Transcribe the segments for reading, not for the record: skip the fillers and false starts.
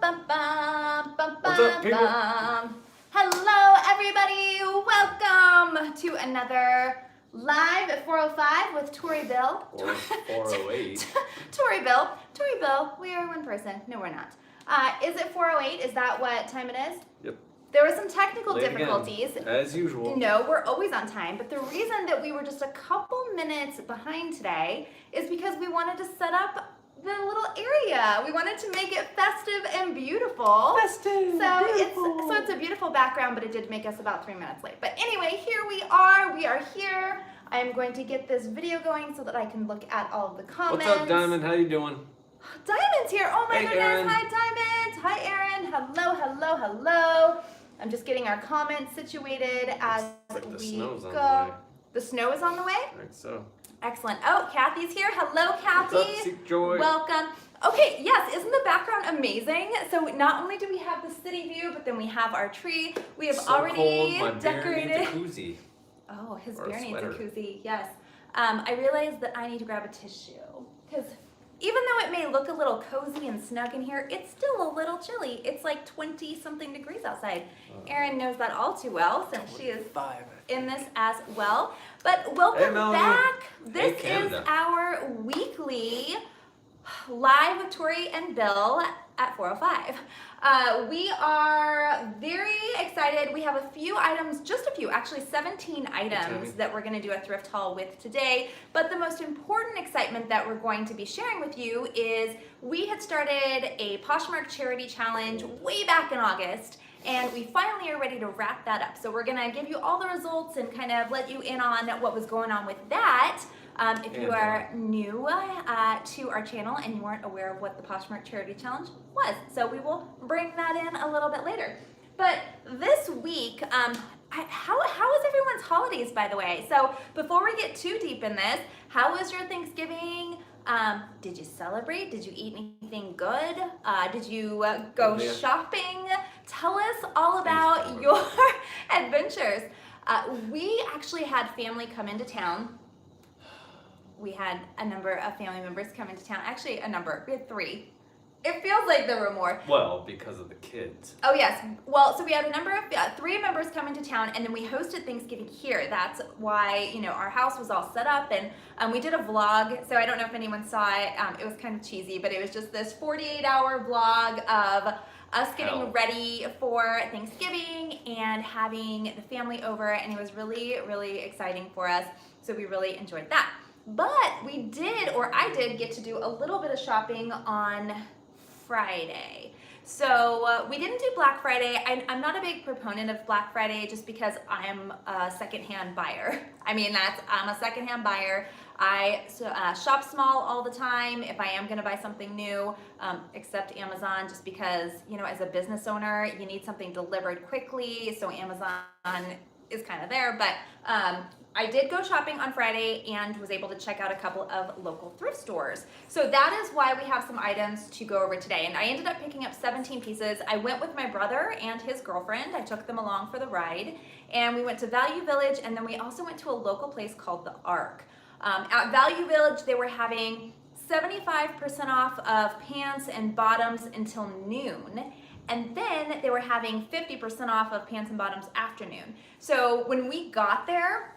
What's up, people? Hello, everybody. Welcome to another live at 4:05 with Tori Bill. Or 4:08. Tori Bill. We are one person. No, we're not. Is it 4:08? Is that what time it is? Yep. There were some technical Late difficulties. Again, as usual. No, we're always on time. But the reason that we were just a couple minutes behind today is because we wanted to set up the little area. We wanted to make it festive and beautiful. It's a beautiful background, but it did make us about 3 minutes late. But anyway, here we are. We are here. I am going to get this video going so that I can look at all of the comments. What's up, Diamond? How you doing? Diamond's here. Oh my goodness. Aaron. Hi, Diamond. Hi, Aaron. Hello. I'm just getting our comments situated as the we snow's on go. the way. The snow is on the way? I think so. Excellent. Oh, Kathy's here. Hello, Kathy. What's up, Seek Joy? Welcome. Okay, yes, isn't the background amazing? So not only do we have the city view, but then we have our tree. We have already decorated. Bear needs a koozie. Oh, his Or a bear needs a sweater. koozie, yes. I realized that I need to grab a tissue because even though it may look a little cozy and snug in here, it's still a little chilly. It's like 20-something degrees outside. Erin knows that all too well since she is in this as well. But welcome back. This is our weekly live with Tori and Bill at 4:05. We are very excited. We have a few items, actually 17 items that we're gonna do a thrift haul with today. But the most important excitement that we're going to be sharing with you is we had started a Poshmark charity challenge way back in August. And we finally are ready to wrap that up. So we're gonna give you all the results and kind of let you in on what was going on with that. If you are new to our channel and you weren't aware of what the Poshmark Charity Challenge was. So we will bring that in a little bit later. But this week, how was everyone's holidays, by the way? So before we get too deep in this, how was your Thanksgiving? Did you celebrate? Did you eat anything good? Did you go shopping? Tell us all about your adventures. We actually had family come into town. We had a number of family members come into town. Actually, we had 3. It feels like there were more. Well, because of the kids. Oh yes. Well, so we had a number of 3 members come into town, and then we hosted Thanksgiving here. That's why our house was all set up, and we did a vlog. So I don't know if anyone saw it. It was kind of cheesy, but it was just this 48-hour vlog of us getting ready for Thanksgiving and having the family over, and it was really, really exciting for us. So we really enjoyed that. But I did get to do a little bit of shopping on Friday. So we didn't do Black Friday. I'm not a big proponent of Black Friday just because I'm a secondhand buyer. I'm a secondhand buyer. I shop small all the time if I am gonna buy something new, except Amazon, just because, as a business owner, you need something delivered quickly, so Amazon is kind of there. But I did go shopping on Friday and was able to check out a couple of local thrift stores. So that is why we have some items to go over today. And I ended up picking up 17 pieces. I went with my brother and his girlfriend. I took them along for the ride. And we went to Value Village, and then we also went to a local place called the Ark. At Value Village, they were having 75% off of pants and bottoms until noon. And then they were having 50% off of pants and bottoms afternoon. So when we got there,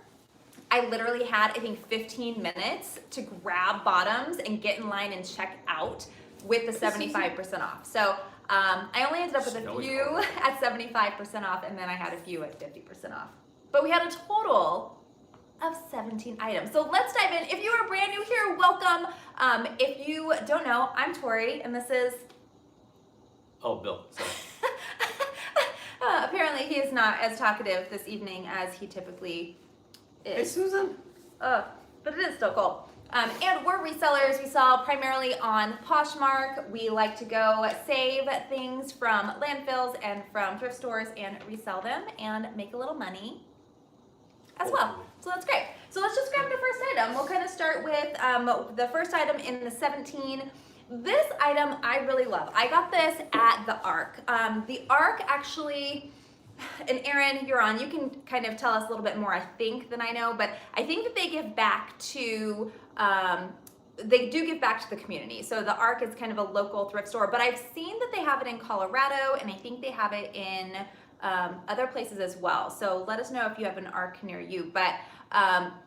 I literally had, 15 minutes to grab bottoms and get in line and check out with the 75% off. So I only ended up with a few at 75% off, and then I had a few at 50% off. But we had a total of 17 items. So let's dive in. If you are brand new here, welcome. If you don't know, I'm Tori, and this is... Oh, Bill. Sorry. Apparently he is not as talkative this evening as he typically is. Hey, Susan. But it is still cool. And we're resellers. We sell primarily on Poshmark. We like to go save things from landfills and from thrift stores and resell them and make a little money as well. So that's great. So let's just grab the first item. We'll kind of start with the first item in the 17. This item I really love. I got this at the Ark. The Ark actually, and Erin, you're on. You can kind of tell us a little bit more, I think, than I know, but I think that they give back to they do give back to the community. So the Ark is kind of a local thrift store, but I've seen that they have it in Colorado, and I think they have it in other places as well. So let us know if you have an Ark near you. But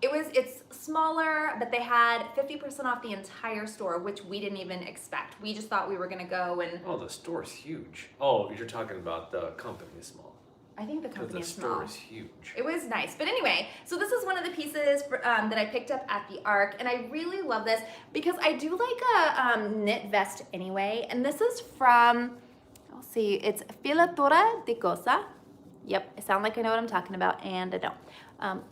it's smaller, but they had 50% off the entire store, which we didn't even expect. We just thought we were gonna go and. Oh, the store's huge. Oh, you're talking about the company is small. I think the company The is small. store is huge. It was nice. But anyway, so this is one of the pieces that I picked up at the Ark, and I really love this because I do like a knit vest anyway. And this is from, I'll see, it's Filatura de Cosa. Yep, I sound like I know what I'm talking about, and I don't.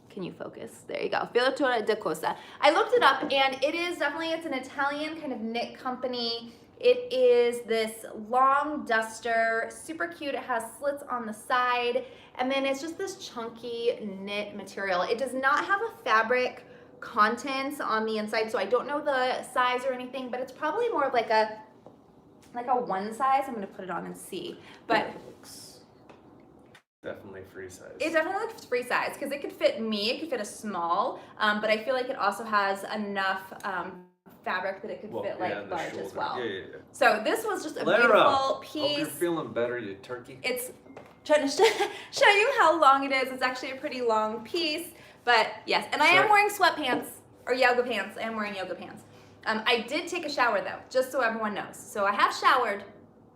Can you focus? There you go. Filatura de Cosa. I looked it up, and it's an Italian kind of knit company. It is this long duster, super cute. It has slits on the side, and then it's just this chunky knit material. It does not have a fabric contents on the inside, so I don't know the size or anything, but it's probably more of like a one size. I'm gonna put it on and see. But Definitely free size. it definitely looks free size because it could fit me, it could fit a small, but I feel like it also has enough fabric that it could fit like large as well. Yeah. So this was just a Let her beautiful out. piece. Hope you're feeling better, you turkey. It's trying to show you how long it is. It's actually a pretty long piece, but yes. And I am wearing sweatpants or yoga pants. I am wearing yoga pants. I did take a shower though, just so everyone knows. So I have showered,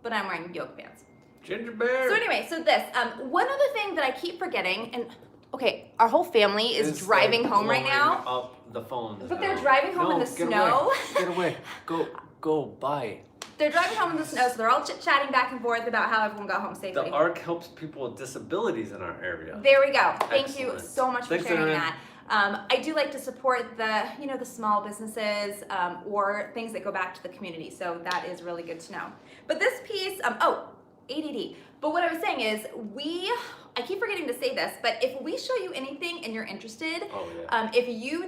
but I'm wearing yoga pants. Ginger bear. So anyway, so this, one other thing that I keep forgetting, and okay, our whole family is driving home right now. Up the phone. But they're driving home in the snow. Get away. Go, bye. They're driving home in the snow, so they're all chit-chatting back and forth about how everyone got home safely. The Ark helps people with disabilities in our area. There we go. Thank you Excellent. so much for sharing that. I do like to support the small businesses or things that go back to the community, so that is really good to know. But this piece, ADD. But what I was saying is I keep forgetting to say this, but if we show you anything and you're interested, if you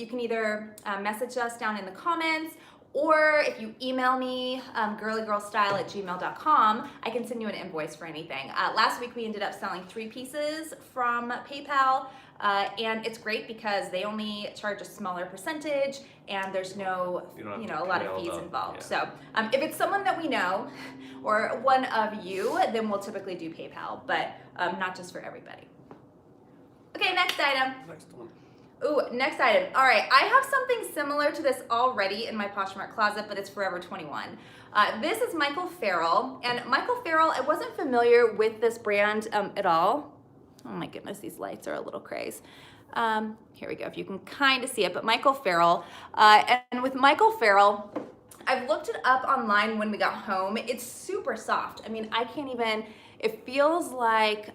can either message us down in the comments, or if you email me, girlygirlstyle@gmail.com, I can send you an invoice for anything. Last week we ended up selling 3 pieces from PayPal, and it's great because they only charge a smaller percentage, and there's no, a lot of fees involved. So if it's someone that we know, or one of you, then we'll typically do PayPal, but not just for everybody. Okay, next item. Next one. Ooh, next item. All right, I have something similar to this already in my Poshmark closet, but it's Forever 21. This is Michael Farrell, and Michael Farrell, I wasn't familiar with this brand at all. Oh my goodness, these lights are a little crazy. Here we go, if you can kind of see it, but Michael Farrell. And with Michael Farrell, I've looked it up online when we got home. It's super soft. I mean, I can't even, it feels like,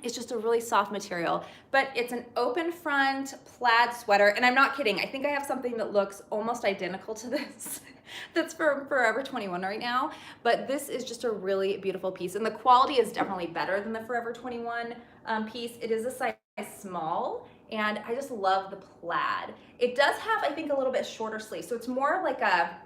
it's just a really soft material, but it's an open front plaid sweater, and I'm not kidding. I think I have something that looks almost identical to this that's for Forever 21 right now, but this is just a really beautiful piece, and the quality is definitely better than the Forever 21 piece. It is a size small, and I just love the plaid. It does have, I think, a little bit shorter sleeve, so it's more like a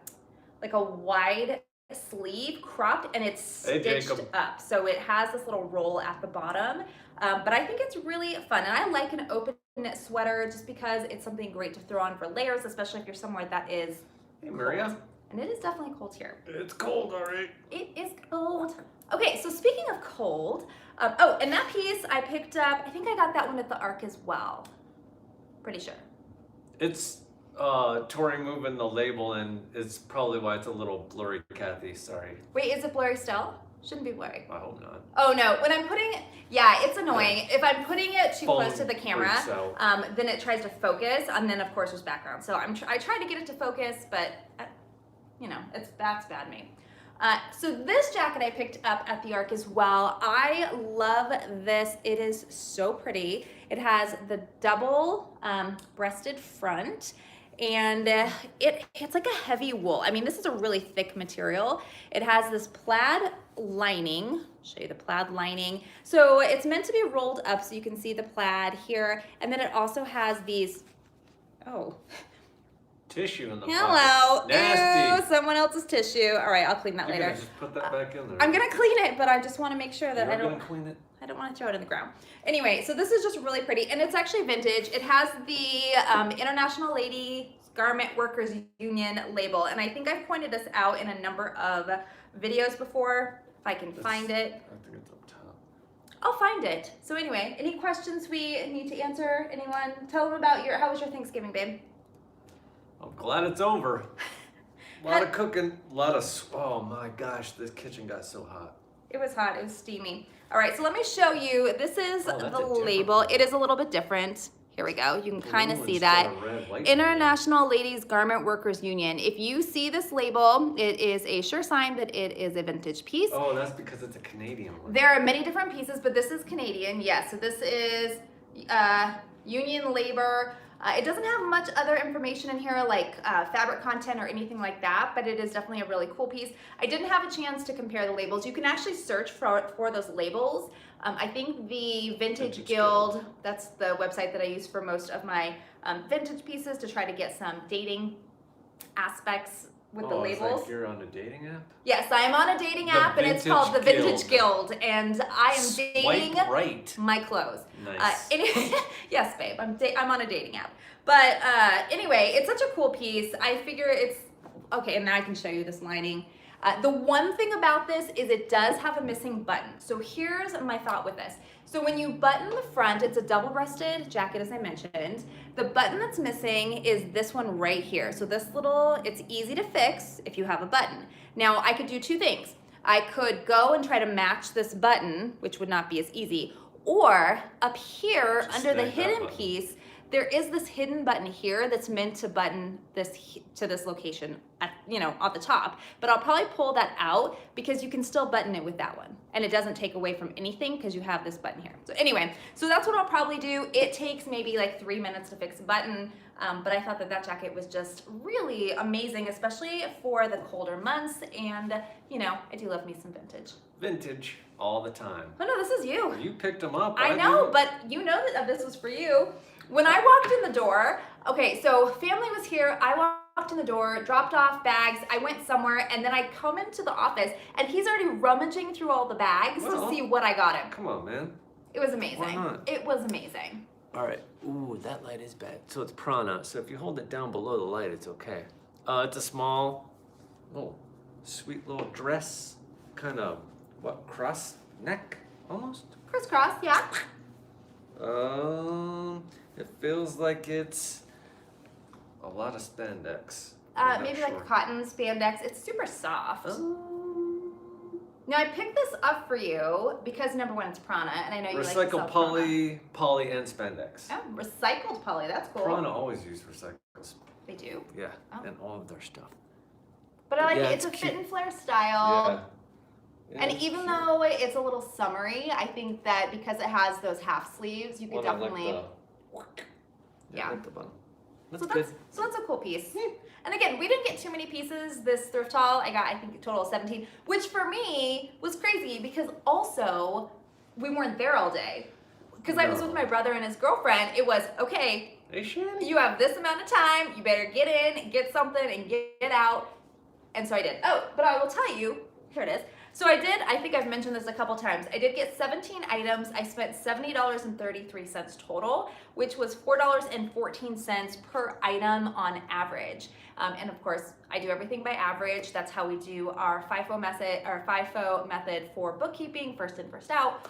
wide sleeve cropped, and it's stitched up, so it has this little roll at the bottom, but I think it's really fun, and I like an open knit sweater just because it's something great to throw on for layers, especially if you're somewhere that is Maria. cold. And it is definitely cold here. It's cold, all right. It is cold. Okay, so speaking of cold, and that piece I picked up, I think I got that one at the Ark as well, pretty sure. It's Tori moving the label, and it's probably why it's a little blurry, Kathy. Sorry. Wait, is it blurry still? Shouldn't be blurry. I hope not. Oh no, when I'm putting it, yeah, it's annoying. If I'm putting it too close to the camera, then it tries to focus, and then of course there's background. So I try to get it to focus, but that's bad me. So this jacket I picked up at the Ark as well. I love this. It is so pretty. It has the double breasted front, and it's like a heavy wool. I mean, this is a really thick material. It has this plaid lining. I'll show you the plaid lining. So it's meant to be rolled up so you can see the plaid here, and then it also has these, tissue in the hello. pocket. Nasty. Ew, someone else's tissue. All right, I'll clean that later. Just put that back in there. I'm gonna clean it, but I just want to make sure that You're gonna clean it. I don't want to throw it in the ground. Anyway, so this is just really pretty, and it's actually vintage. It has the International Lady Garment Workers Union label. And I think I've pointed this out in a number of videos before. If I can find it. I think it's up top. I'll find it. So anyway, any questions we need to answer? Anyone? Tell them about how was your Thanksgiving, babe? I'm glad it's over. A lot of cooking, a lot of, oh my gosh, this kitchen got so hot. It was hot, it was steamy. All right, so let me show you. This is Oh, that's the a different label. one. It is a little bit different. Here we go. You can kind of Blue see instead that. of red, white. International Ladies Garment Workers Union. If you see this label, it is a sure sign that it is a vintage piece. Oh, that's because it's a Canadian one. There are many different pieces, but this is Canadian. Yes, so this is union labor. It doesn't have much other information in here like fabric content or anything like that, but it is definitely a really cool piece. I didn't have a chance to compare the labels. You can actually search for those labels. I think the Vintage Guild, that's the website that I use for most of my vintage pieces to try to get some dating aspects with the labels. It's like you're on a dating app? Yes, I am on a dating app, and it's called the Vintage Guild, and I am dating right. my clothes. Nice. Yes, babe, I'm on a dating app. But anyway, it's such a cool piece. I figure it's okay, and now I can show you this lining. The one thing about this is it does have a missing button. So here's my thought with this. So when you button the front, it's a double-breasted jacket, as I mentioned. The button that's missing is this one right here. So this it's easy to fix if you have a button. Now, I could do two things. I could go and try to match this button, which would not be as easy, or up here Just under the snag that hidden button. piece, there is this hidden button here that's meant to button this to this location at, at the top. But I'll probably pull that out because you can still button it with that one. And it doesn't take away from anything because you have this button here. So anyway, so that's what I'll probably do. It takes maybe like 3 minutes to fix a button. But I thought that jacket was just really amazing, especially for the colder months. And, I do love me some vintage. Vintage all the time. Oh no, this is you. You picked them up. I know, but you know that this was for you. When I walked in the door, okay, so family was here. I walked in the door, dropped off bags. I went somewhere, and then I come into the office, and he's already rummaging through all the bags to see what I got him. Come on, man. It was amazing. Why not? It was amazing. All right. Ooh, that light is bad. So it's prana. So if you hold it down below the light, it's okay. It's a small, sweet little dress, kind of cross neck almost. Crisscross, yeah. It feels like it's a lot of spandex. Maybe like cotton spandex. It's super soft. Now I picked this up for you because number one, it's prana, and I know you like to sell recycled poly, and spandex. Oh, recycled poly. That's cool. Prana always use recycles. They do. Yeah, Oh. and all of their stuff. But I like Yeah, it. It's a it's fit cute. and flare style. Yeah. Yeah, And it's even cute. though it's a little summery, I think that because it has those half sleeves, you could Well, I definitely. I like the button. That's So good. that's a cool piece. And again, we didn't get too many pieces this thrift haul. I got, I think, a total of 17, which for me was crazy because also we weren't there all day. Because I was with my brother and his girlfriend. It was, okay, Hey, Shannon. you have this amount of time. You better get in, get something, and get out. And so I did. Oh, but I will tell you, here it is. So I think I've mentioned this a couple times. I did get 17 items. I spent $70.33 total, which was $4.14 per item on average. And of course, I do everything by average. That's how we do our FIFO method for bookkeeping, first in, first out.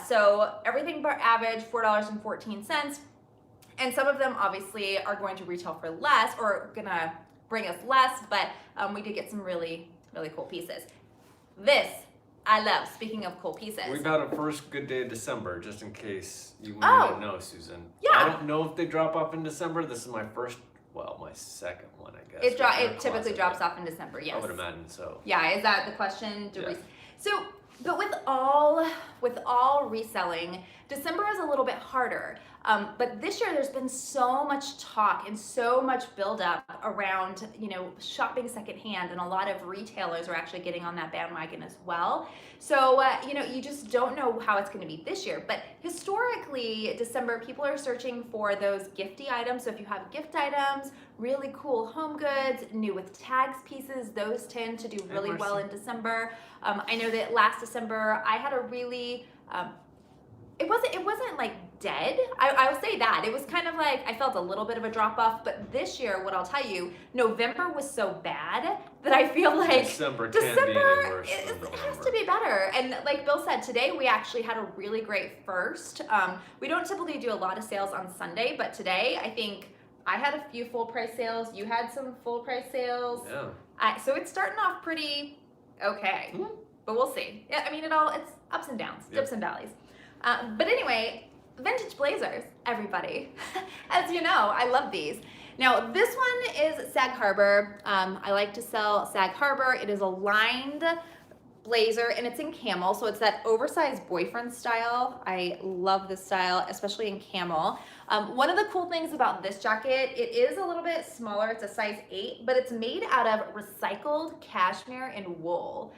So everything by average, $4.14. And some of them obviously are going to retail for less or gonna bring us less, but we did get some really, really cool pieces. This, I love, speaking of cool pieces. We've had a first good day of December, just in case you Oh. didn't know, Susan. Yeah. I don't know if they drop off in December. This is my second one, I guess. It typically drops off in December, yes. I would imagine so. Yeah, is that the question? Yeah. So, but with all reselling, December is a little bit harder. But this year there's been so much talk and so much buildup around, shopping secondhand, and a lot of retailers are actually getting on that bandwagon as well. So, you just don't know how it's going to be this year. But historically, December, people are searching for those gifty items. So if you have gift items, really cool home goods, new with tags pieces, those tend to do really well in December. I know that last December I had a really, it wasn't like dead. I will say that. It was kind of like, I felt a little bit of a drop off, but this year, what I'll tell you, November was so bad that I feel like December can't be any worse than it has November. to be better. And like Bill said, today we actually had a really great first. We don't typically do a lot of sales on Sunday, but today I think I had a few full price sales. You had some full price sales. Yeah. So it's starting off pretty okay, but we'll see. Yeah, I mean, it's ups and downs, dips and valleys. But anyway, vintage blazers, everybody. As you know, I love these. Now, this one is Sag Harbor. I like to sell Sag Harbor. It is a lined blazer and it's in camel, so it's that oversized boyfriend style. I love this style, especially in camel. One of the cool things about this jacket, it is a little bit smaller. It's a size 8, but it's made out of recycled cashmere and wool.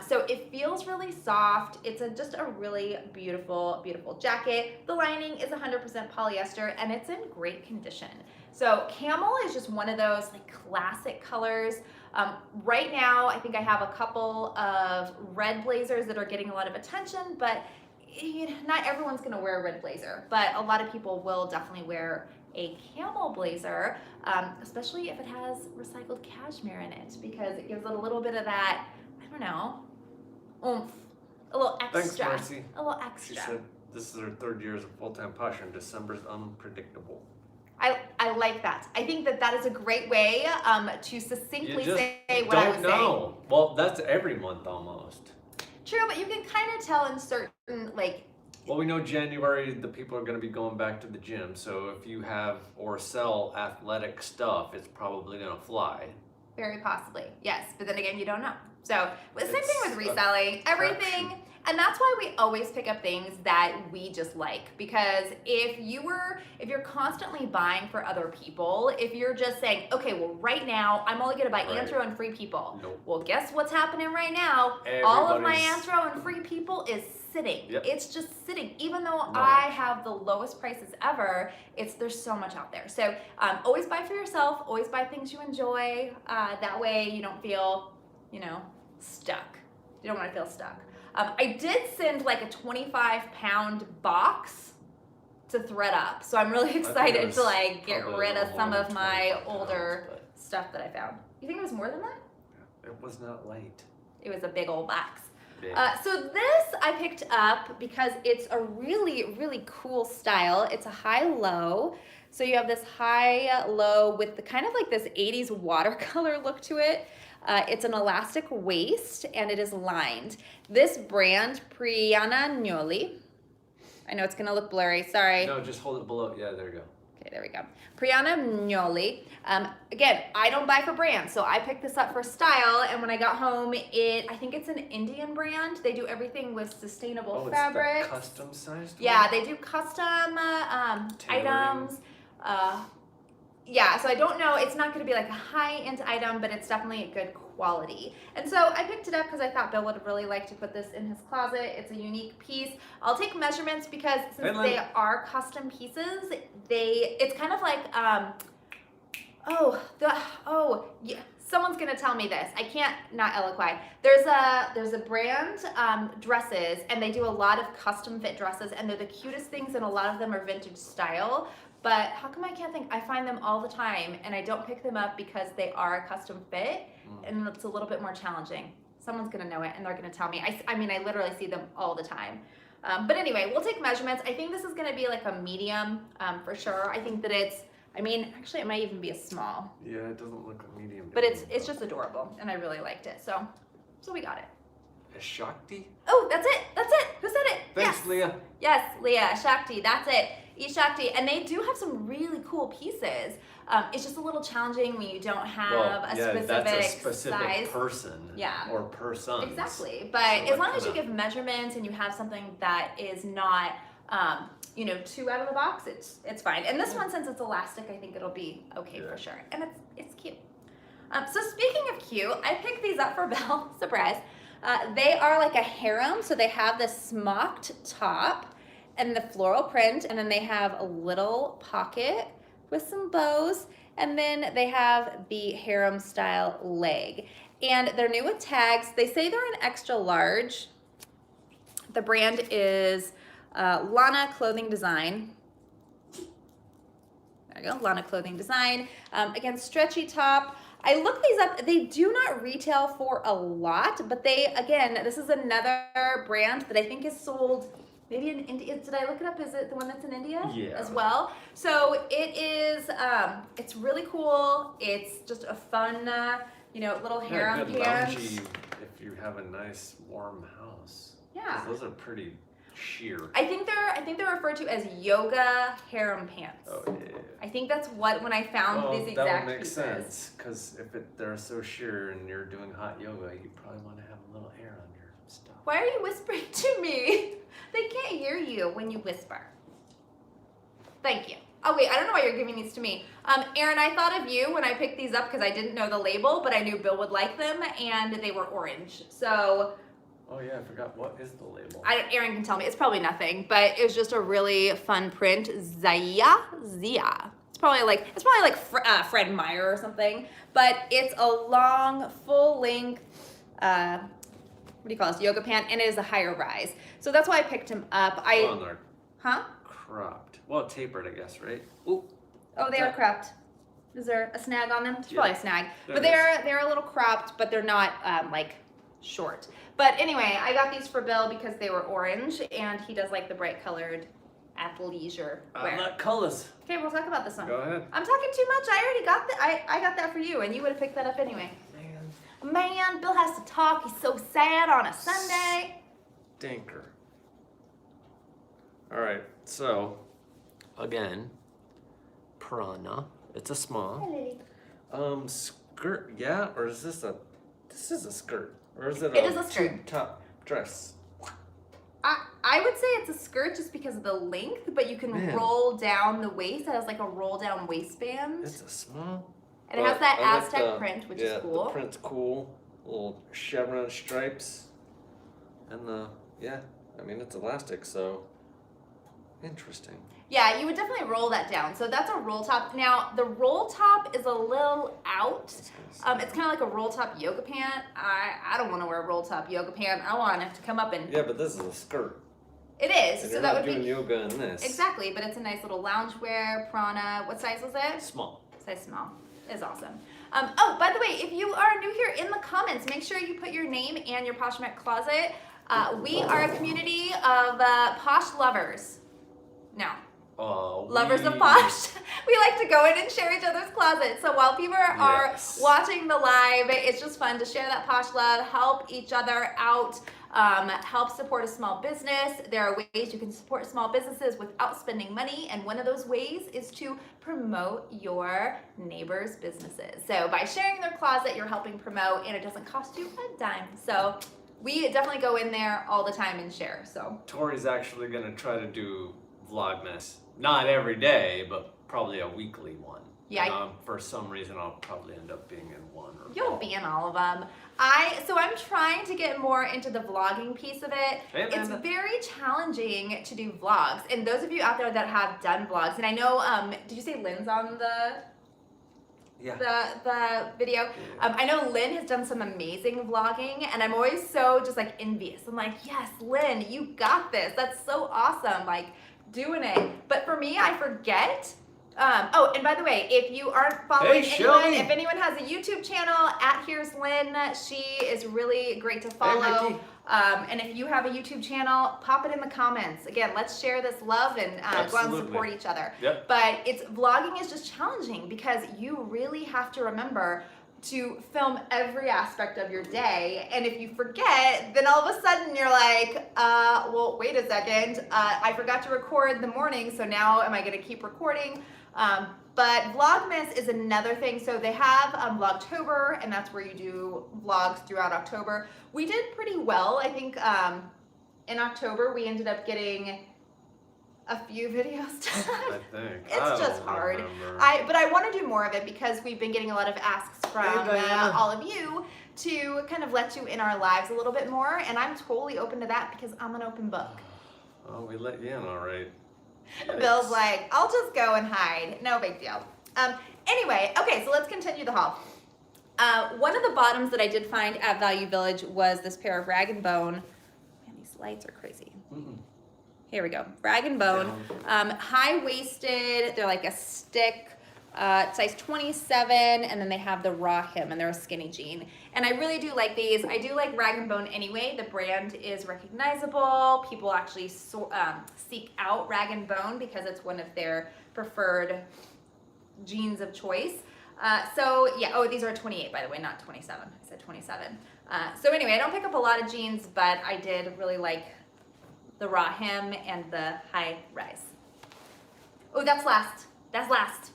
So it feels really soft. It's just a really beautiful, beautiful jacket. The lining is 100% polyester and it's in great condition. So camel is just one of those like classic colors. Right now, I think I have a couple of red blazers that are getting a lot of attention, but not everyone's gonna wear a red blazer, but a lot of people will definitely wear a camel blazer, especially if it has recycled cashmere in it, because it gives it a little bit of that, I don't know, oomph, a little extra. Thanks, Marcy. A little extra. She said this is her 3rd year as a full-time Posh and December's unpredictable. I like that. I think that is a great way to succinctly say what I was saying. Don't know. Well, that's every month almost. True, but you can kind of tell in certain, like... Well, we know January, the people are going to be going back to the gym, so if you have or sell athletic stuff, it's probably going to fly. Very possibly, yes. But then again, you don't know. So, same thing with reselling. Everything... And that's why we always pick up things that we just like, because if you're constantly buying for other people, if you're just saying, okay, well right now I'm only gonna buy Anthro and Free People. Nope. Well, guess what's happening right now? All of my Anthro and Free People is sitting. Yep. It's just sitting. Even though I have the lowest prices ever, there's so much out there. So always buy for yourself, always buy things you enjoy. That way you don't feel, stuck. You don't wanna feel stuck. I did send like a 25-pound box to thread up, so I'm really excited to like get rid of some of my older stuff that I found. You think it was more than that? It was not light. It was a big old box. Big. So this I picked up because it's a really, really cool style. It's a high-low. So you have this high-low with the kind of like this 80s watercolor look to it. It's an elastic waist and it is lined. This brand, Prianagnoli, I know it's gonna look blurry, sorry. No, just hold it below. Yeah, there you go. Okay, there we go. Prianagnoli. Again, I don't buy for brands, so I picked this up for style, and when I got home, I think it's an Indian brand. They do everything with sustainable fabric. It's the custom sized Yeah, one? they do custom items. Yeah, so I don't know, it's not gonna be like a high-end item, but it's definitely a good quality. And so I picked it up because I thought Bill would really like to put this in his closet. It's a unique piece. I'll take measurements because since they are custom pieces, it's kind of like, yeah, someone's gonna tell me this. I can't not eloquy. There's a brand, dresses, and they do a lot of custom fit dresses, and they're the cutest things, and a lot of them are vintage style. But how come I can't think? I find them all the time, and I don't pick them up because they are a custom fit, and it's a little bit more challenging. Someone's gonna know it, and they're gonna tell me. I mean, I literally see them all the time. But anyway, we'll take measurements. I think this is gonna be like a medium for sure. I think that actually it might even be a small. Yeah, it doesn't look a medium. But it's just adorable, and I really liked it. So we got it. A Shakti? Oh, that's it. Who said it? Thanks, yes. Leah. Yes, Leah, Shakti, that's it. Shakti, and they do have some really cool pieces. It's just a little challenging when you don't have a specific size. Person. Yeah. Or persons. Exactly, but as long as you give measurements and you have something that is not, too out of the box, it's fine. And this one, since it's elastic, I think it'll be okay for sure. And it's cute. So speaking of cute, I picked these up for Belle. Surprise. They are like a harem, so they have this smocked top and the floral print, and then they have a little pocket with some bows, and then they have the harem style leg. And they're new with tags. They say they're an extra large. The brand is Lana Clothing Design. There you go, Lana Clothing Design. Again, stretchy top. I looked these up. They do not retail for a lot, but they, again, this is another brand that I think is sold maybe in India. Did I look it up? Is it the one that's in India as well? So it is, it's really cool. It's just a fun, little harem pants. Loungy if you have a nice warm house. Yeah. Those are pretty sheer. I think they're referred to as yoga harem pants. Oh yeah. I think that's what when I found these exact that would make pieces. sense because if they're so sheer and you're doing hot yoga, you probably want to have a little hair on your stuff. Why are you whispering to me? They can't hear you when you whisper. Thank you. Oh wait, I don't know why you're giving these to me. Erin, I thought of you when I picked these up because I didn't know the label, but I knew Bill would like them, and they were orange. So. Oh yeah, I forgot. What is the label? Erin can tell me. It's probably nothing, but it was just a really fun print. Zia. It's probably like Fred Meyer or something, but it's a long, full length. What do you call this? Yoga pant, and it is a higher rise. So that's why I picked him up. They're Huh? cropped. Well, tapered, I guess, right? Ooh. Oh, they are cropped. Is there a snag on them? There's probably a snag, but There they're a little cropped, but they're not like short. But anyway, I got these for Bill because they were orange, and he does like the bright colored athleisure wear. I like colors. Okay, we'll talk about this one. Go ahead. I'm talking too much. I already got that. I got that for you, and you would have picked that up anyway. Man, Bill has to talk. He's so sad on a Sunday. Stinker. All right, so again, Prana. It's a small. Skirt, yeah, or is this a? This is a skirt, or is it It is a skirt. tube top dress? I would say it's a skirt just because of the length, but you can roll down the waist. It has like a roll down waistband. It's a small. And it has that Aztec print, which is cool. The print's cool. Little chevron stripes. And it's elastic, so interesting. Yeah, you would definitely roll that down. So that's a roll top. Now, the roll top is a little out. It's kind of like a roll top yoga pant. I don't want to wear a roll top yoga pant. I want it to come up and... Yeah, but this is a skirt. It is. And so you're that not would doing be... yoga in this. Exactly, but it's a nice little loungewear, Prana. What size was it? Small. Size small. It's awesome. Oh, by the way, if you are new here, in the comments, make sure you put your name and your Poshmark closet. We are a community of posh lovers. No. Lovers of posh. We like to go in and share each other's closets. So while people are watching the live, it's just fun to share that posh love, help each other out, help support a small business. There are ways you can support small businesses without spending money, and one of those ways is to promote your neighbors' businesses. So by sharing their closet, you're helping promote, and it doesn't cost you a dime. So we definitely go in there all the time and share. So Tori's actually gonna try to do Vlogmas. Not every day, but probably a weekly one. Yeah. For some reason, I'll probably end up being in one or You'll be in all of them. So I'm trying to get more into the vlogging piece of it. Hey, it's very challenging to do vlogs. And those of you out there that have done vlogs, and I know, did you say Lynn's on the video? Yeah. I know Lynn has done some amazing vlogging, and I'm always so just like envious. I'm like, yes, Lynn, you got this. That's so awesome. Like, doing it. But for me, I forget. Oh, and by the way, if you aren't following anyone, if anyone has a YouTube channel, @Here's Lynn, she is really great to follow. And if you have a YouTube channel, pop it in the comments. Again, let's share this love and go out and support each other. Yep. But vlogging is just challenging because you really have to remember to film every aspect of your day, and if you forget, then all of a sudden you're like, well, wait a second, I forgot to record the morning, so now am I gonna keep recording? But Vlogmas is another thing. So they have Vlogtober, and that's where you do vlogs throughout October. We did pretty well. I think in October we ended up getting a few videos done. I think. It's just hard. But I want to do more of it because we've been getting a lot of asks from all of you to kind of let you in our lives a little bit more, and I'm totally open to that because I'm an open book. Oh, we let you in, all right. Bill's like, I'll just go and hide. No big deal. Anyway, okay, so let's continue the haul. One of the bottoms that I did find at Value Village was this pair of Rag & Bone. Man, these lights are crazy. Here we go. Rag and Bone. High-waisted. They're like a stick. Size 27, and then they have the raw hem, and they're a skinny jean. And I really do like these. I do like Rag and Bone anyway. The brand is recognizable. People actually seek out Rag and Bone because it's one of their preferred jeans of choice. So yeah, oh, these are 28, by the way, not 27. I said 27. So anyway, I don't pick up a lot of jeans, but I did really like the raw hem and the high rise. Oh, that's last. That's last.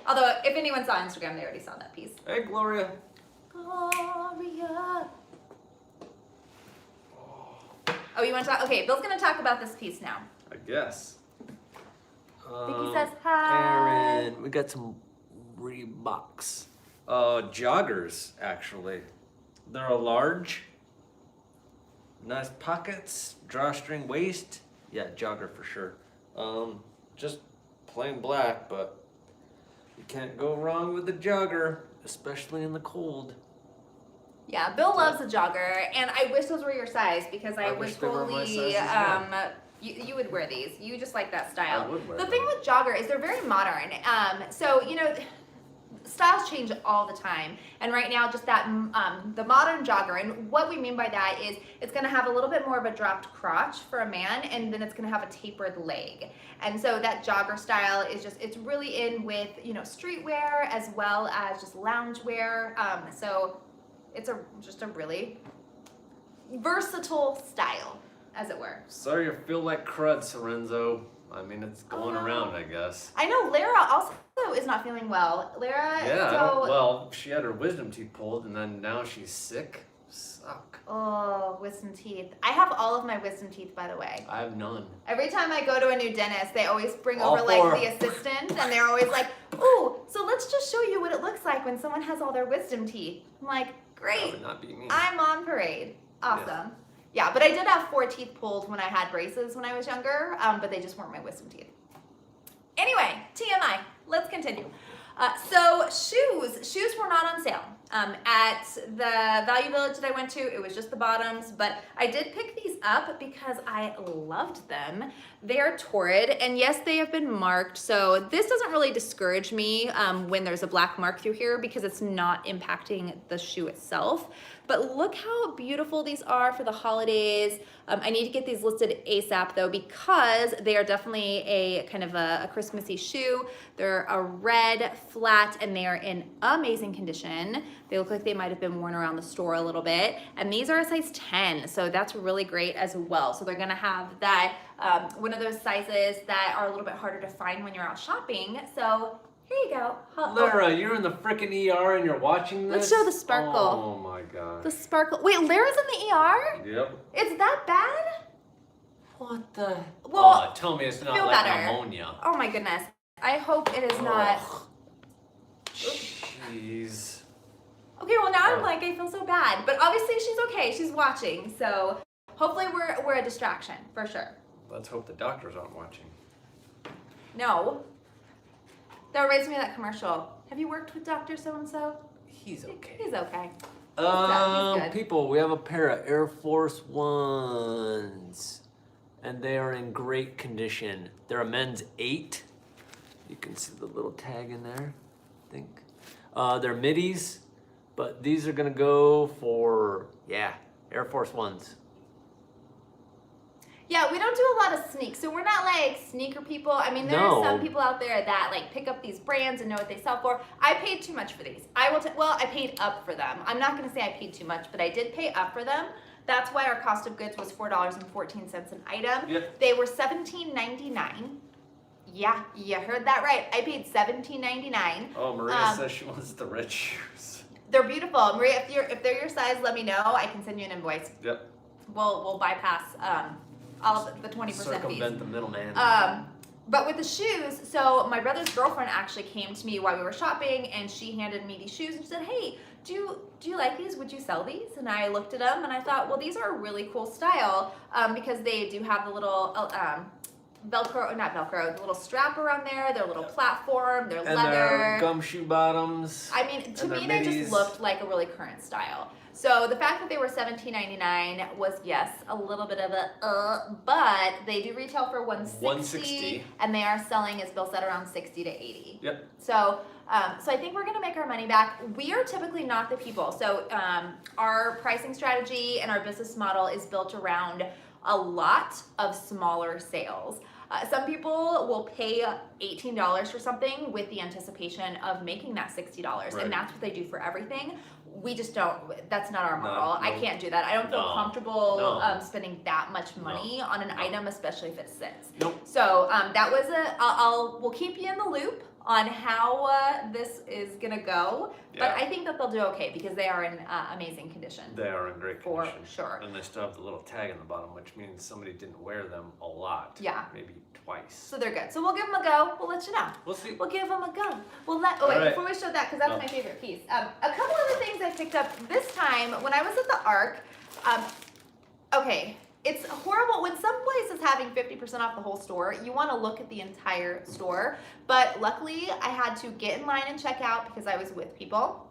Although, if anyone saw Instagram, they already saw that piece. Hey, Gloria. Gloria. Oh, you want to talk? Okay, Bill's going to talk about this piece now. I guess. Vicky says hi. Aaron, we got some Reeboks. Joggers, actually. They're a large. Nice pockets, drawstring waist. Yeah, jogger for sure. Just plain black, but you can't go wrong with the jogger, especially in the cold. Yeah, Bill loves a jogger, and I wish those were your size because I would wish they were my totally, size as well. you would wear these. You just like that style. I would wear The them. thing with jogger is they're very modern. So, you know, styles change all the time. And right now, just that, the modern jogger, and what we mean by that is it's gonna have a little bit more of a dropped crotch for a man, and then it's gonna have a tapered leg. And so that jogger style is just, it's really in with, you know, streetwear as well as just loungewear. So it's just a really versatile style, as it were. Sorry you feel like crud, Sorenzo. I mean, it's going Oh. around, I guess. I know Lara also is not feeling well. Lara, Yeah, so... well, she had her wisdom teeth pulled, and then now she's sick. Suck. Oh, wisdom teeth. I have all of my wisdom teeth, by the way. I have none. Every time I go to a new dentist, they always bring All over four. like the assistant, and they're always like, "Ooh, so let's just show you what it looks like when someone has all their wisdom teeth." I'm like, That "Great, would not be me. I'm on parade. Awesome." Yeah, but I did have 4 teeth pulled when I had braces when I was younger, but they just weren't my wisdom teeth. Anyway, TMI. Let's continue. So shoes were not on sale. At the Value Village that I went to, it was just the bottoms, but I did pick these up because I loved them. They're torrid, and yes, they have been marked, so this doesn't really discourage me when there's a black mark through here because it's not impacting the shoe itself. But look how beautiful these are for the holidays. I need to get these listed ASAP though because they are definitely a kind of a Christmassy shoe. They're a red flat and they are in amazing condition. They look like they might have been worn around the store a little bit. And these are a size 10, so that's really great as well. So they're gonna have that, one of those sizes that are a little bit harder to find when you're out shopping. So here you go. Lara, you're in the frickin' ER and you're watching this? Let's show the sparkle. Oh my god. The sparkle. Wait, Lara's in the ER? Yep. It's that bad? What the? Well, oh, tell me it's not feel like better. pneumonia. Oh my goodness. I hope it is not. Ugh. Jeez. Okay, well now I'm Oh. like, I feel so bad. But obviously she's okay. She's watching. So hopefully we're a distraction, for sure. Let's hope the doctors aren't watching. No. That reminds me of that commercial. Have you worked with Dr. So-and-so? He's okay. He's okay. He's good. People, we have a pair of Air Force Ones, and they are in great condition. They're a men's 8. You can see the little tag in there, I think. They're middies, but these are gonna go for, yeah, Air Force Ones. Yeah, we don't do a lot of sneaks, so we're not like sneaker people. I mean, there are some people out there that like pick up these brands and know what they sell for. I paid too much for these. Well, I paid up for them. I'm not gonna say I paid too much, but I did pay up for them. That's why our cost of goods was $4.14 an item. Yep. They were $17.99. Yeah, you heard that right. I paid $17.99. Oh, Maria says she wants the red shoes. They're beautiful, Maria. If they're your size, let me know. I can send you an invoice. Yep. We'll bypass all of the 20% fees. Circumvent the middleman. But with the shoes, so my brother's girlfriend actually came to me while we were shopping, and she handed me these shoes and she said, "Hey, do you like these? Would you sell these?" And I looked at them and I thought, well, these are a really cool style because they do have the little Velcro, not Velcro, the little strap around there. They're a little platform. They're and leather. their gumshoe bottoms. I mean, to and me, their they middies. just looked like a really current style. So the fact that they were $17.99 was, yes, a little bit of a but they do retail for $160, and they are selling, as Bill said, around $60 to $80. Yep. So I think we're gonna make our money back. We are typically not the people. So our pricing strategy and our business model is built around a lot of smaller sales. Some people will pay $18 for something with the anticipation of making that $60, right. and that's what they do for everything. We just don't, that's not our model. No, I can't do that. I don't feel comfortable spending that much money on an item, especially if it sits. Nope. So that was we'll keep you in the loop on how this is gonna go, but I think that they'll do okay because they are in amazing condition. They are in great condition. For sure. And they still have the little tag in the bottom, which means somebody didn't wear them a lot. Yeah. Maybe twice. So they're good. So we'll give them a go. We'll let you know. We'll see. We'll give them a go. Before we show that, because that's my favorite piece. A couple other things I picked up this time when I was at the Arc. Okay, it's horrible when some place is having 50% off the whole store. You want to look at the entire store, but luckily I had to get in line and check out because I was with people.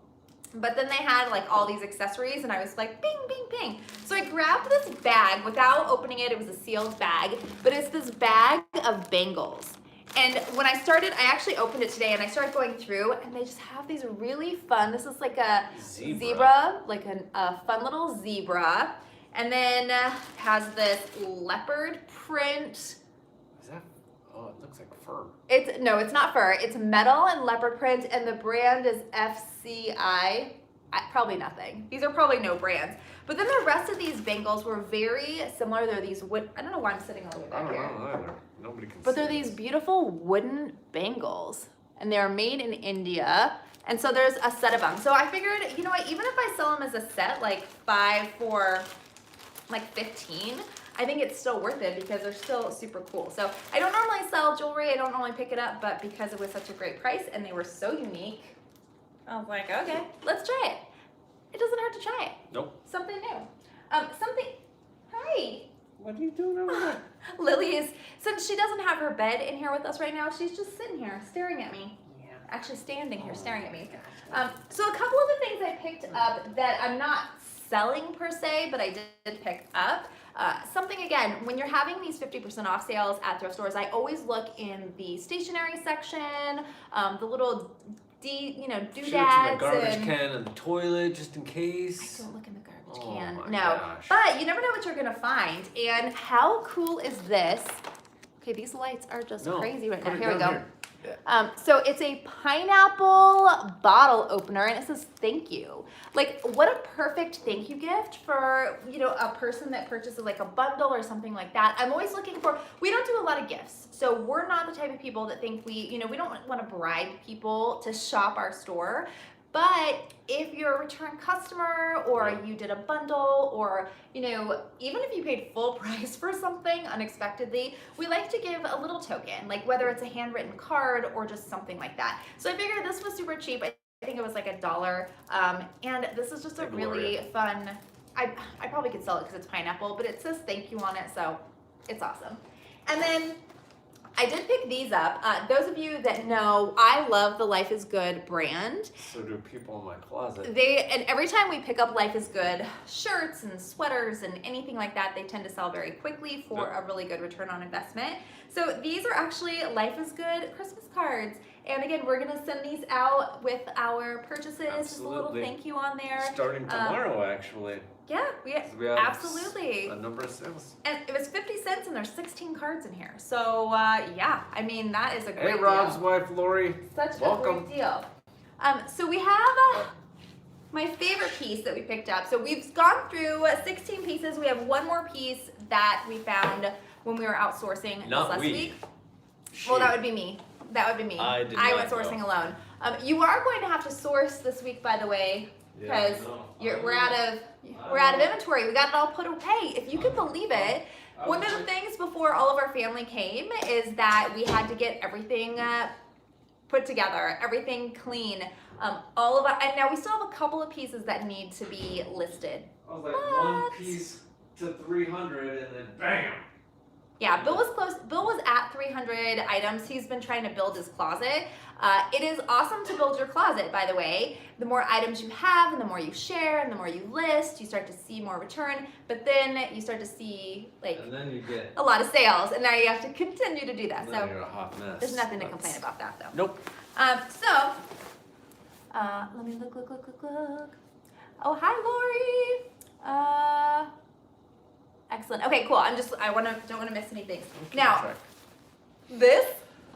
But then they had like all these accessories and I was like, bing, bing, bing. So I grabbed this bag without opening it. It was a sealed bag, but it's this bag of bangles. And when I actually opened it today and I started going through and they just have these really fun, this is like a zebra like a fun little zebra. And then has this leopard print. Is that, oh, it looks like fur. No, it's not fur. It's metal and leopard print, and the brand is FCI. Probably nothing. These are probably no brands. But then the rest of these bangles were very similar. They're these wood. I don't know why I'm sitting all the way back here. I don't know either. Nobody can see. But they're these beautiful wooden bangles, and they're made in India. And so there's a set of them. So I figured, you know what? Even if I sell them as a set, like 5 for like 15, I think it's still worth it because they're still super cool. So I don't normally sell jewelry, I don't normally pick it up, but because it was such a great price and they were so unique, I was like, okay, let's try it. It doesn't hurt to try it. Nope. Something new. Hi. What are you doing over there? Lily is, since she doesn't have her bed in here with us right now, she's just sitting here staring at me. Actually standing here staring at me. So a couple of the things I picked up that I'm not selling per se, but I did pick up. Something again, when you're having these 50% off sales at thrift stores, I always look in the stationery section, the little doodads. Shoot it to the garbage can and the toilet just in case. I don't look in the garbage Oh can. my No. gosh. But you never know what you're gonna find. And how cool is this? Okay, these lights are just crazy right now. Here we go. Yeah. So it's a pineapple bottle opener and it says thank you. Like what a perfect thank you gift for, a person that purchases like a bundle or something like that. I'm always looking for, we don't do a lot of gifts. So we're not the type of people that think we don't want to bribe people to shop our store. But if you're a return customer or you did a bundle or, even if you paid full price for something unexpectedly, we like to give a little token, like whether it's a handwritten card or just something like that. So I figured this was super cheap. I think it was like $1. And this is just a really fun, I probably could sell it because it's pineapple, but it says thank you on it. So it's awesome. And then I did pick these up. Those of you that know, I love the Life is Good brand. So do people in my closet. And every time we pick up Life is Good shirts and sweaters and anything like that, they tend to sell very quickly for a really good return on investment. So these are actually Life is Good Christmas cards. And again, we're gonna send these out with our purchases. Absolutely. Just a little thank you on there. Starting tomorrow, actually. Yeah, we have absolutely a number of sales. And it was 50 cents and there's 16 cards in here. So yeah, I mean, that is a great deal. Hey, Rob's wife, Lori. Such Welcome. a great deal. So we have my favorite piece that we picked up. So we've gone through 16 pieces. We have one more piece that we found when we were outsourcing last week. Well, that would be me. That would be me. I went sourcing alone. You are going to have to source this week, by the way, because we're out of inventory. We got it all put away. If you can believe it, one of the things before all of our family came is that we had to get everything put together, everything clean. And now we still have a couple of pieces that need to be listed. I was like one piece to 300 and then bam. Yeah, Bill was close. Bill was at 300 items. He's been trying to build his closet. It is awesome to build your closet, by the way. The more items you have and the more you share and the more you list, you start to see more return, but then you start to see and then you get a lot of sales, and now you have to continue to do that. So you're a hot mess. There's nothing to complain about that, though. Nope. Let me look. Oh, hi, Lori. Excellent. Okay, cool. Don't want to miss anything. Now, this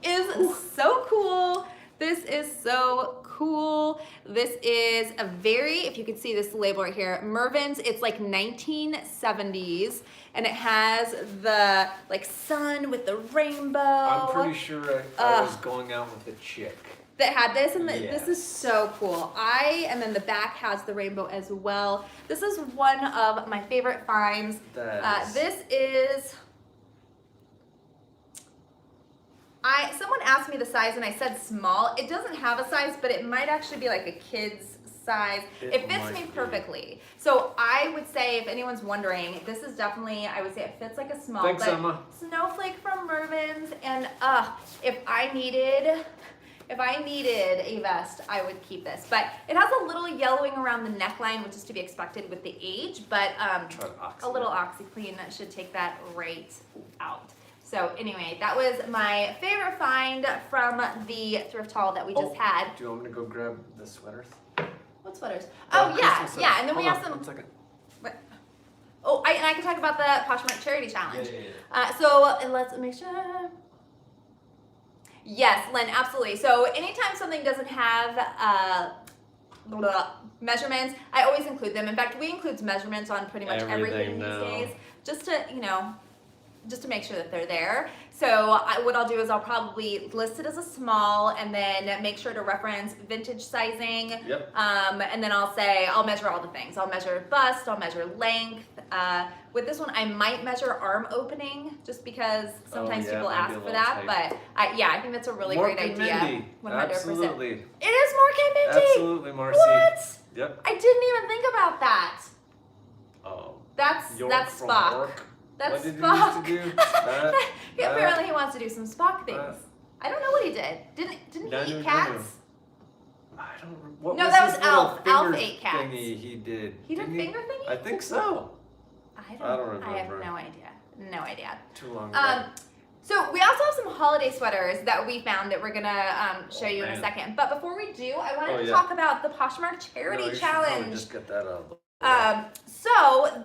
is so cool. This is so cool. This is a if you can see this label right here, Mervyn's. It's like 1970s, and it has the sun with the rainbow. I'm pretty sure I was going out with a chick that had this, and this is so cool. And then the back has the rainbow as well. This is one of my favorite finds. This is, someone asked me the size and I said small. It doesn't have a size, but it might actually be like a kid's size. It fits me perfectly. So I would say, if anyone's wondering, this is definitely, I would say it fits like a small. Thanks, Emma. Snowflake from Mervyn's, and if I needed a vest, I would keep this. But it has a little yellowing around the neckline, which is to be expected with the age, but a little OxyClean should take that right out. So anyway, that was my favorite find from the thrift haul that we just had. Do you want me to go grab the sweaters? What sweaters? Oh, yeah, and then we have some. 1 second. What? Oh, and I can talk about the Poshmark Charity Challenge. Yeah. So let's make sure. Yes, Lynn, absolutely. So anytime something doesn't have measurements, I always include them. In fact, we include measurements on pretty much everything these days, just to make sure that they're there. So what I'll do is I'll probably list it as a small and then make sure to reference vintage sizing. Yep. And then I'll measure all the things. I'll measure bust, I'll measure length. With this one, I might measure arm opening just because sometimes people ask for that. Tight. But I think that's a really great idea. Mindy. 100%. Absolutely. It is Mork and Mindy. Absolutely, Marcy. What? Yep. I didn't even think about that. Oh. That's Spock. That's what did Spock. He used to do? Apparently he wants to do some Spock things. I don't know what he did. Didn't he eat cats? I don't remember. What no, was that his was Alf. little Alf ate cats. Thingy he did. He did finger thingy? I think so. I don't remember. I have no idea. No idea. Too long ago. So we also have some holiday sweaters that we found that we're gonna show you in a second. But before we do, I wanted to talk about the Poshmark Charity Challenge. Just get that out. So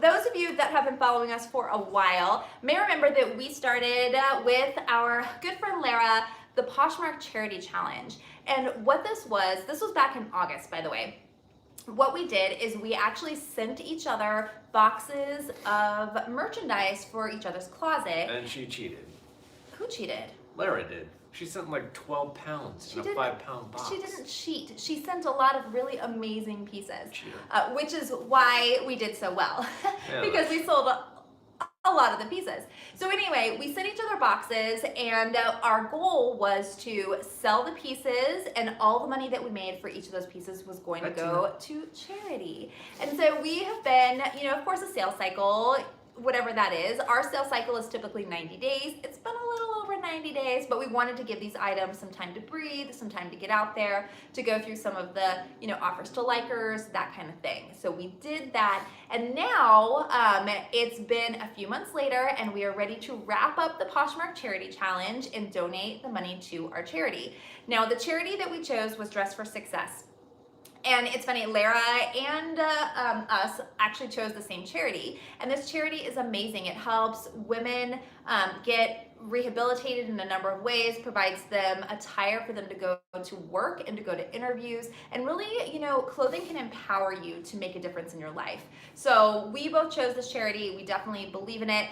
those of you that have been following us for a while may remember that we started with our good friend Lara the Poshmark Charity Challenge. And what this was back in August, by the way. What we did is we actually sent each other boxes of merchandise for each other's closet. And she cheated. Who cheated? Lara did. She sent like 12 pounds in a 5-pound box. She didn't cheat. She sent a lot of really amazing pieces, Cheater. Which is why we did so well, because we sold a lot of the pieces. So anyway, we sent each other boxes, and our goal was to sell the pieces, and all the money that we made for each of those pieces was going to go to charity. And so we have been, of course, a sales cycle, whatever that is. Our sales cycle is typically 90 days. It's been a little over 90 days, but we wanted to give these items some time to breathe, some time to get out there, to go through some of the, offers to likers, that kind of thing. So we did that, and now it's been a few months later, and we are ready to wrap up the Poshmark Charity Challenge and donate the money to our charity. Now, the charity that we chose was Dress for Success. And it's funny, Lara and us actually chose the same charity. And this charity is amazing. It helps women get rehabilitated in a number of ways, provides them attire for them to go to work and to go to interviews. And really, clothing can empower you to make a difference in your life. So we both chose this charity. We definitely believe in it.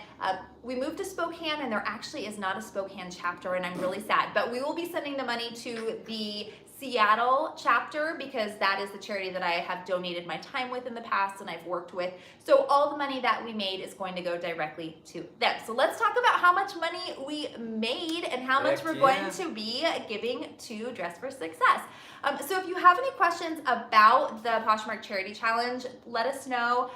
We moved to Spokane, and there actually is not a Spokane chapter, and I'm really sad. But we will be sending the money to the Seattle chapter because that is the charity that I have donated my time with in the past and I've worked with. So all the money that we made is going to go directly to them. So let's talk about how much money we made and how much we're going to be giving to Dress for Success. So if you have any questions about the Poshmark Charity Challenge, let us know.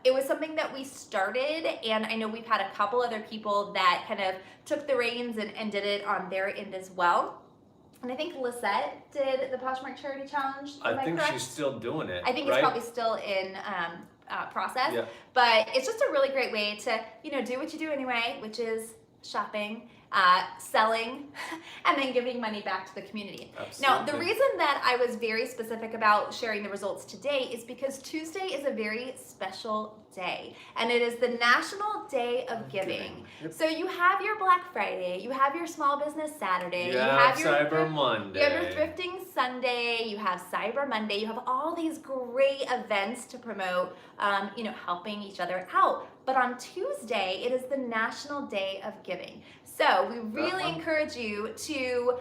It was something that we started, and I know we've had a couple other people that kind of took the reins and did it on their end as well. And I think Lisette did the Poshmark Charity Challenge. I think she's still doing it. I think it's probably still in process. Yeah. But it's just a really great way to, do what you do anyway, which is shopping, selling, and then giving money back to the community. Absolutely. Now, the reason that I was very specific about sharing the results today is because Tuesday is a very special day, and it is the National Day of Giving. Yep. So you have your Black Friday, you have your Small Business Saturday, you have your Cyber Monday, you have your Thrifting Sunday, you have Cyber Monday, you have all these great events to promote, helping each other out. But on Tuesday, it is the National Day of Giving. So we really encourage you to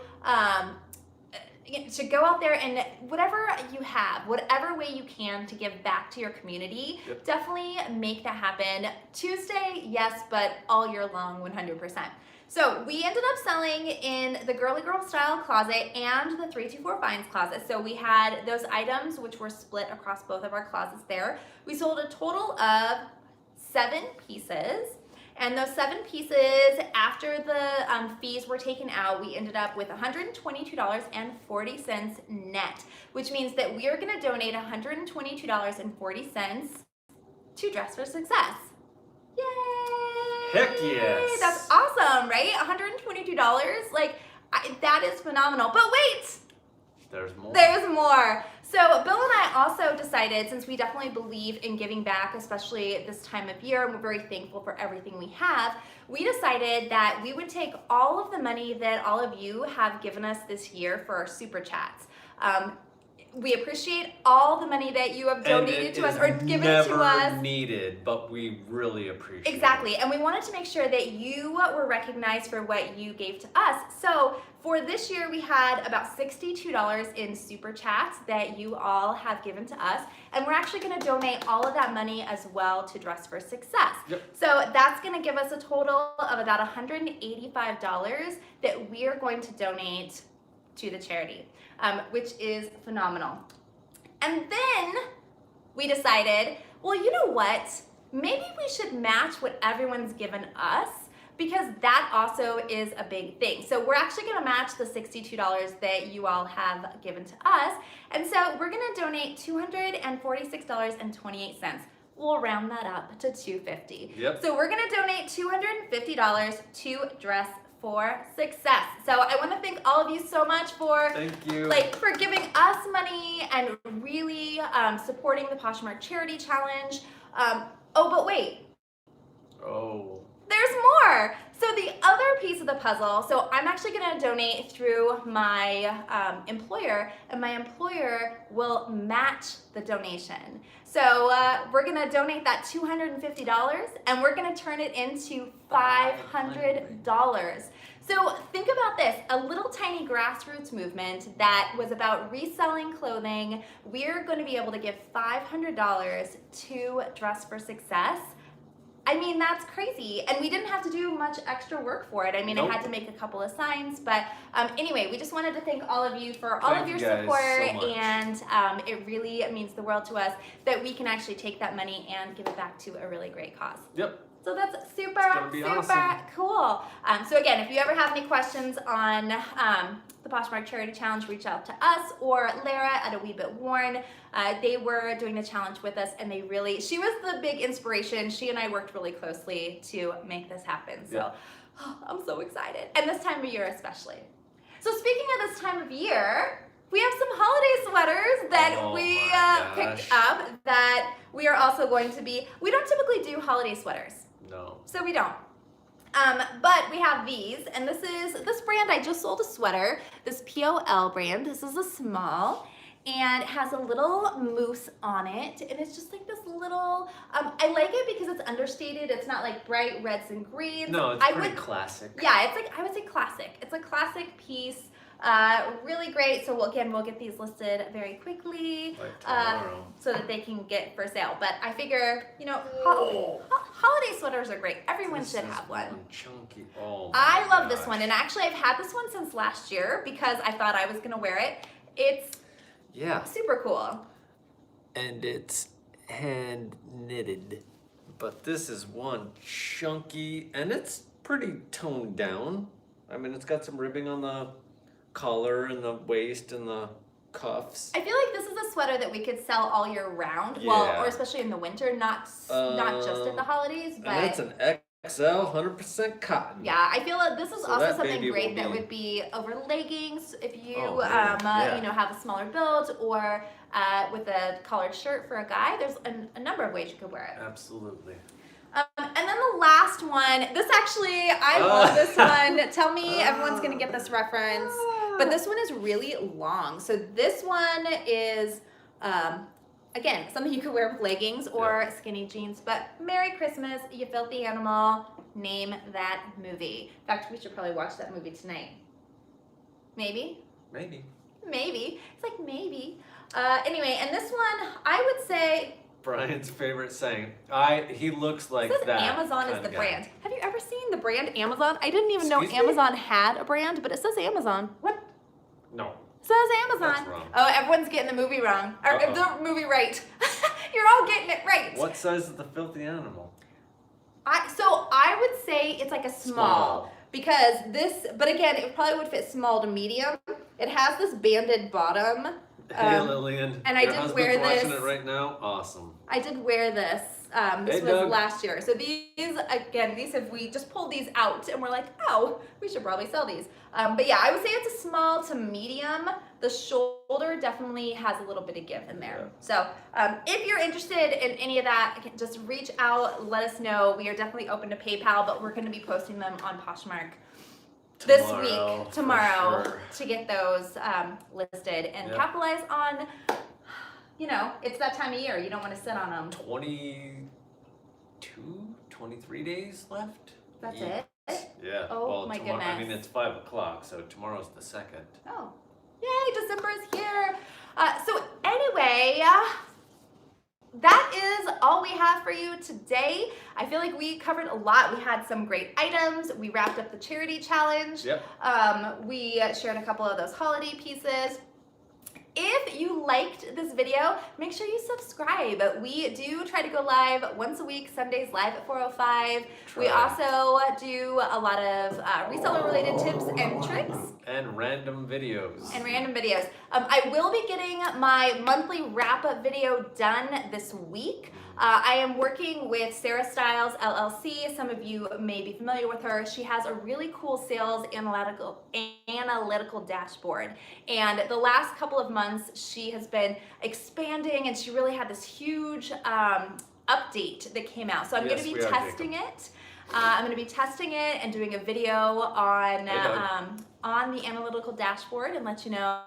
go out there and whatever you have, whatever way you can to give back to your community, definitely make that happen. Tuesday, yes, but all year long, 100%. So we ended up selling in the Girlygrrlstyle closet and the 324 Finds closet. So we had those items which were split across both of our closets there. We sold a total of 7 pieces. And those 7 pieces, after the fees were taken out, we ended up with $122.40 net, which means that we are going to donate $122.40 to Dress for Success. Yay! Heck yes! That's awesome, right? $122, that is phenomenal. But wait! There's more. There's more. So Bill and I also decided, since we definitely believe in giving back, especially at this time of year, and we're very thankful for everything we have, we decided that we would take all of the money that all of you have given us this year for our super chats. We appreciate all the money that you have donated to us or given to us. Never needed, but we really appreciate it. Exactly, and we wanted to make sure that you were recognized for what you gave to us. So for this year, we had about $62 in super chats that you all have given to us, and we're actually going to donate all of that money as well to Dress for Success. Yep. So that's going to give us a total of about $185 that we are going to donate to the charity, which is phenomenal. And then we decided, well, you know what? Maybe we should match what everyone's given us, because that also is a big thing. So we're actually going to match the $62 that you all have given to us. And so we're going to donate $246.28. We'll round that up to $250. Yep. So we're going to donate $250 to Dress for Success. So I want to thank all of you so much for for giving us money and really supporting the Poshmark Charity Challenge. Oh, but wait. Oh. There's more. So the other piece of the puzzle, so I'm actually going to donate through my employer, and my employer will match the donation. So we're going to donate that $250, and we're going to turn it into $500. So think about this, a little tiny grassroots movement that was about reselling clothing. We're going to be able to give $500 to Dress for Success. I mean, that's crazy. And we didn't have to do much extra work for it. I mean, I had to make a couple of signs. But anyway, we just wanted to thank all of you for all of your support. And it really means the world to us that we can actually take that money and give it back to a really great cause. Yep. So that's super awesome. Cool. So again, if you ever have any questions on the Poshmark Charity Challenge, reach out to us or Lara at A Wee Bit Worn. They were doing the challenge with us, and she was the big inspiration. She and I worked really closely to make this happen. So I'm so excited. And this time of year especially. So speaking of this time of year, we have some holiday sweaters that we picked up that we are also going to be, we don't typically do holiday sweaters. No. So we don't. But we have these, and this brand, I just sold a sweater, this POL brand. This is a small, and it has a little moose on it, and it's just like this little, I like it because it's understated. It's not like bright reds and greens. No, it's pretty classic. Yeah, it's like, I would say classic. It's a classic piece. Really great. So we'll get these listed very quickly Like tomorrow. so that they can get for sale. But I figure, you know, holiday sweaters are great. Everyone This should is have one. Chunky. Oh my I love this gosh. one, and actually I've had this one since last year because I thought I was gonna wear it. It's super cool. And it's hand knitted. But this is one chunky, and it's pretty toned down. I mean, it's got some ribbing on the collar and the waist and the cuffs. I feel like this is a sweater that we could sell all year round, or especially in the winter, not just at the holidays, but. And it's an XL, 100% cotton. Yeah, I feel like this is So also that something baby great will that be- would be over leggings if you yeah. you know, have a smaller build, or with a collared shirt for a guy. There's a number of ways you could wear it. Absolutely. And then the last one, this actually, I love this one. Tell me everyone's gonna get this reference, but this one is really long. So this one is, again, something you could wear with leggings or skinny jeans, but Merry Christmas, you filthy animal, name that movie. In fact, we should probably watch that movie tonight. Maybe? Maybe. Maybe. It's like maybe. Anyway, and this one, I would say, Brian's favorite saying. He looks like it says that. Amazon is kinda the guy. brand. Have you ever seen the brand Amazon? I didn't even know Excuse me? Amazon had a brand, but it says Amazon. What? No. It says Amazon. That's wrong. Oh, everyone's getting the movie wrong. Or the movie right. You're all getting it right. What size is the filthy animal? So I would say it's like a small. Because this, but again, it probably would fit small to medium. It has this banded bottom. Hey Lillian, and I your did husband's wear watching this. it right now. Awesome. I did wear this. This Hey, was Doug. last year. So these, again, we just pulled these out and we're like, oh, we should probably sell these. But yeah, I would say it's a small to medium. The shoulder definitely has a little bit of give in there. So if you're interested in any of that, just reach out, let us know. We are definitely open to PayPal, but we're going to be posting them on Poshmark this week, tomorrow, sure. to get those listed and capitalize on, you know, it's that time of year. You don't want to sit on them. 23 days left? That's it? Yeah. Oh, well, my tomorrow, I goodness. mean, it's 5 o'clock, so tomorrow's the 2nd. Oh, yay, December is here. So anyway, that is all we have for you today. I feel like we covered a lot. We had some great items. We wrapped up the charity challenge. Yep. We shared a couple of those holiday pieces. If you liked this video, make sure you subscribe. We do try to go live once a week, Sundays live at 4:05. We also do a lot of reseller related tips and tricks. And random videos. I will be getting my monthly wrap-up video done this week. I am working with Sarah Styles LLC. Some of you may be familiar with her. She has a really cool sales analytical dashboard. And the last couple of months, she has been expanding, and she really had this huge update that came out. So I'm going to be testing it. I'm going to be testing it and doing a video on the analytical dashboard and let you know,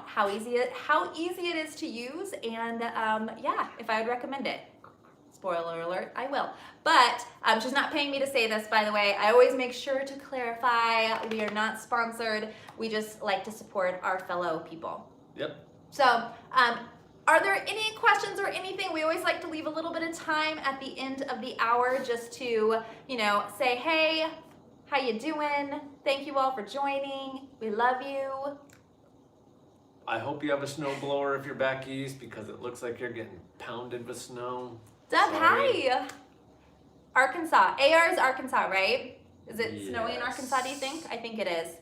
how easy it is to use, and yeah, if I would recommend it. Spoiler alert, I will. But she's not paying me to say this, by the way. I always make sure to clarify we are not sponsored. We just like to support our fellow people. Yep. So, are there any questions or anything? We always like to leave a little bit of time at the end of the hour just to, say, hey, how you doing? Thank you all for joining. We love you. I hope you have a snow blower if you're back east, because it looks like you're getting pounded with snow. Deb, Sorry. hi. Arkansas. AR is Arkansas, right? Is it snowy in Yes. Arkansas, do you think? I think it is.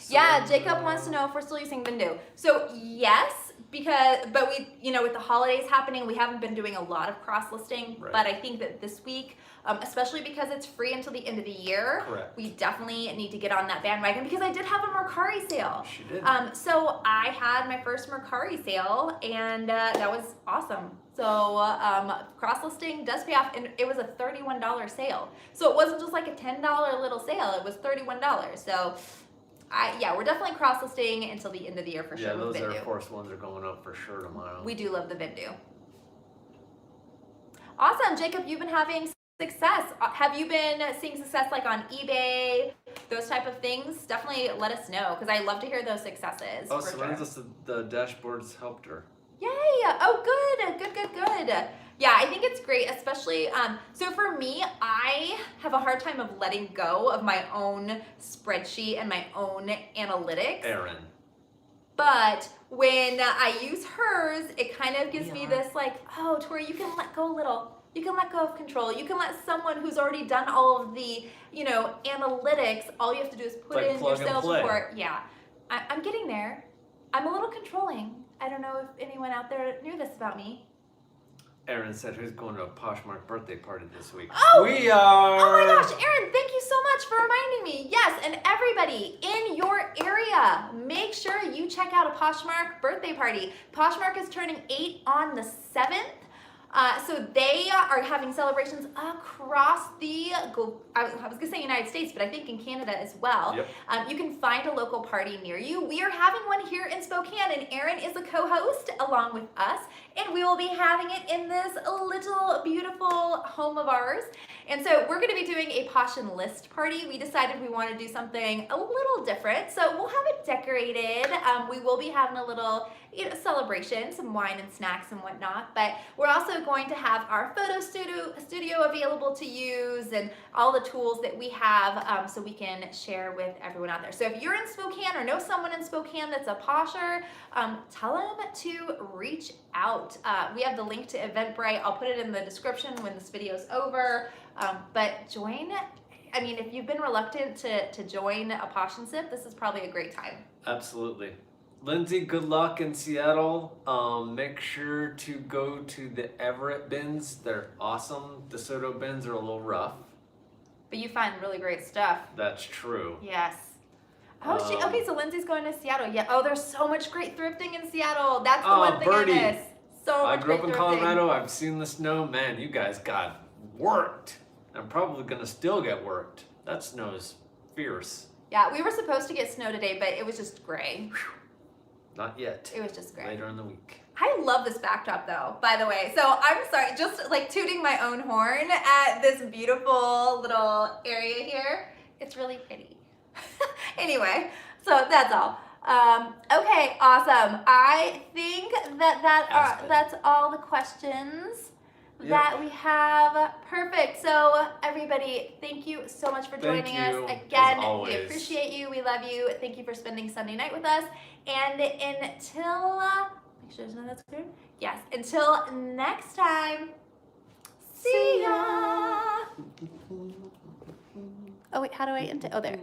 Yeah, Jacob wants to know if we're still using Vindu. So yes, but we, with the holidays happening, we haven't been doing a lot of cross listing. Right. But I think that this week, especially because it's free until the end of the year, Correct. we definitely need to get on that bandwagon, because I did have a Mercari sale. She did. So I had my first Mercari sale, and that was awesome. So cross listing does pay off, and it was a $31 sale. So it wasn't just like a $10 little sale; it was $31. So. We're definitely cross-listing until the end of the year for sure. Yeah, those with Vindu. Air Force ones are going up for sure tomorrow. We do love the Vindu. Awesome, Jacob. You've been having success. Have you been seeing success like on eBay, those type of things? Definitely let us know because I love to hear those successes. Oh, for so sure. the dashboards helped her. Yay! Oh, good. Yeah, I think it's great, especially. So for me, I have a hard time of letting go of my own spreadsheet and my own analytics. Erin. But when I use hers, it kind of gives me this like, oh, Tori, you can let go a little. You can let go of control. You can let someone who's already done all of the, analytics. All you have to do is put Like in your plug and sales play. report. Yeah, I'm getting there. I'm a little controlling. I don't know if anyone out there knew this about me. Erin said, who's going to a Poshmark birthday party this week? Oh! We are! Oh my gosh, Erin, thank you so much for reminding me. Yes, and everybody in your area, make sure you check out a Poshmark birthday party. Poshmark is turning 8 on the 7th. So they are having celebrations across the, I was gonna say United States, but I think in Canada as well. Yep. You can find a local party near you. We are having one here in Spokane, and Erin is a co-host along with us, and we will be having it in this little beautiful home of ours. And so we're gonna be doing a Posh and List party. We decided we want to do something a little different, so we'll have it decorated. We will be having a little celebration, some wine and snacks and whatnot, but we're also going to have our photo studio available to use and all the tools that we have so we can share with everyone out there. So if you're in Spokane or know someone in Spokane that's a posher, tell them to reach out. We have the link to Eventbrite. I'll put it in the description when this video is over, but join. I mean, if you've been reluctant to join a Posh and Sip, this is probably a great time. Absolutely. Lindsay, good luck in Seattle. Make sure to go to the Everett bins. They're awesome. DeSoto bins are a little rough. But you find really great stuff. That's true. Yes. Oh, okay, so Lindsay's going to Seattle. Yeah. Oh, there's so much great thrifting in Seattle. That's the one thing Birdie. I miss. So much I grew up in great thrifting. Colorado. I've seen the snow. Man, you guys got worked. I'm probably going to still get worked. That snow's fierce. Yeah, we were supposed to get snow today, but it was just gray. Not yet. It was just gray. Later in the week. I love this backdrop though, by the way. So I'm sorry, just like tooting my own horn at this beautiful little area here. It's really pretty. Anyway, so that's all. Okay, awesome. I think that's all the questions that we have. Perfect. So everybody, thank you so much for joining us again. We appreciate you. We love you. Thank you for spending Sunday night with us. And until make sure that's clear. Yes. Until next time. See ya. Oh wait, how do I end it? Oh, there.